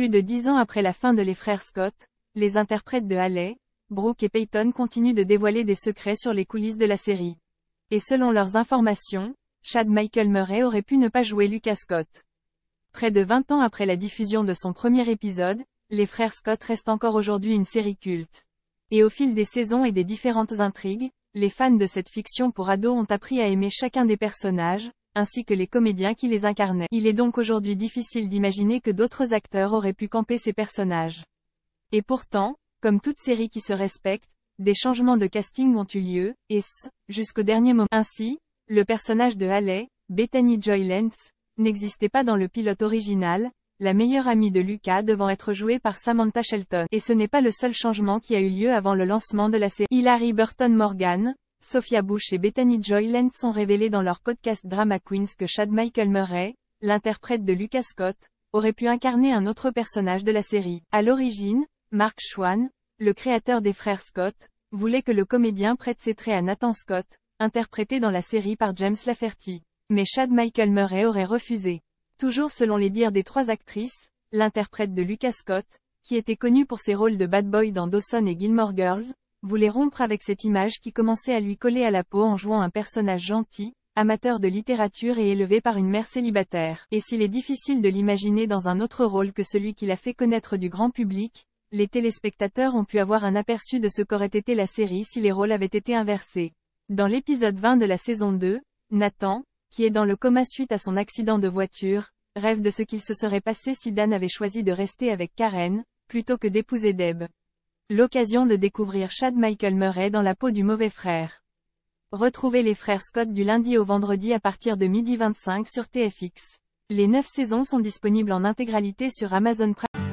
Plus de 10 ans après la fin de Les Frères Scott, les interprètes de Haley, Brooke et Peyton continuent de dévoiler des secrets sur les coulisses de la série. Et selon leurs informations, Chad Michael Murray aurait pu ne pas jouer Lucas Scott. Près de 20 ans après la diffusion de son premier épisode, Les Frères Scott restent encore aujourd'hui une série culte. Et au fil des saisons et des différentes intrigues, les fans de cette fiction pour ados ont appris à aimer chacun des personnages, ainsi que les comédiens qui les incarnaient. Il est donc aujourd'hui difficile d'imaginer que d'autres acteurs auraient pu camper ces personnages. Et pourtant, comme toute série qui se respecte, des changements de casting ont eu lieu, et jusqu'au dernier moment. Ainsi, le personnage de Haley, Bethany Joy Lenz, n'existait pas dans le pilote original, la meilleure amie de Lucas devant être jouée par Samantha Shelton. Et ce n'est pas le seul changement qui a eu lieu avant le lancement de la série. Hilary Burton Morgan, Sophia Bush et Bethany Joy Lenz sont révélés dans leur podcast Drama Queens que Chad Michael Murray, l'interprète de Lucas Scott, aurait pu incarner un autre personnage de la série. À l'origine, Mark Schwann, le créateur des frères Scott, voulait que le comédien prête ses traits à Nathan Scott, interprété dans la série par James Lafferty. Mais Chad Michael Murray aurait refusé. Toujours selon les dires des trois actrices, l'interprète de Lucas Scott, qui était connu pour ses rôles de bad boy dans Dawson et Gilmore Girls, voulait rompre avec cette image qui commençait à lui coller à la peau en jouant un personnage gentil, amateur de littérature et élevé par une mère célibataire. Et s'il est difficile de l'imaginer dans un autre rôle que celui qui l'a fait connaître du grand public, les téléspectateurs ont pu avoir un aperçu de ce qu'aurait été la série si les rôles avaient été inversés. Dans l'épisode 20 de la saison 2, Nathan, qui est dans le coma suite à son accident de voiture, rêve de ce qu'il se serait passé si Dan avait choisi de rester avec Karen, plutôt que d'épouser Deb. L'occasion de découvrir Chad Michael Murray dans la peau du mauvais frère. Retrouvez les frères Scott du lundi au vendredi à partir de 12h25 sur TFX. Les 9 saisons sont disponibles en intégralité sur Amazon Prime.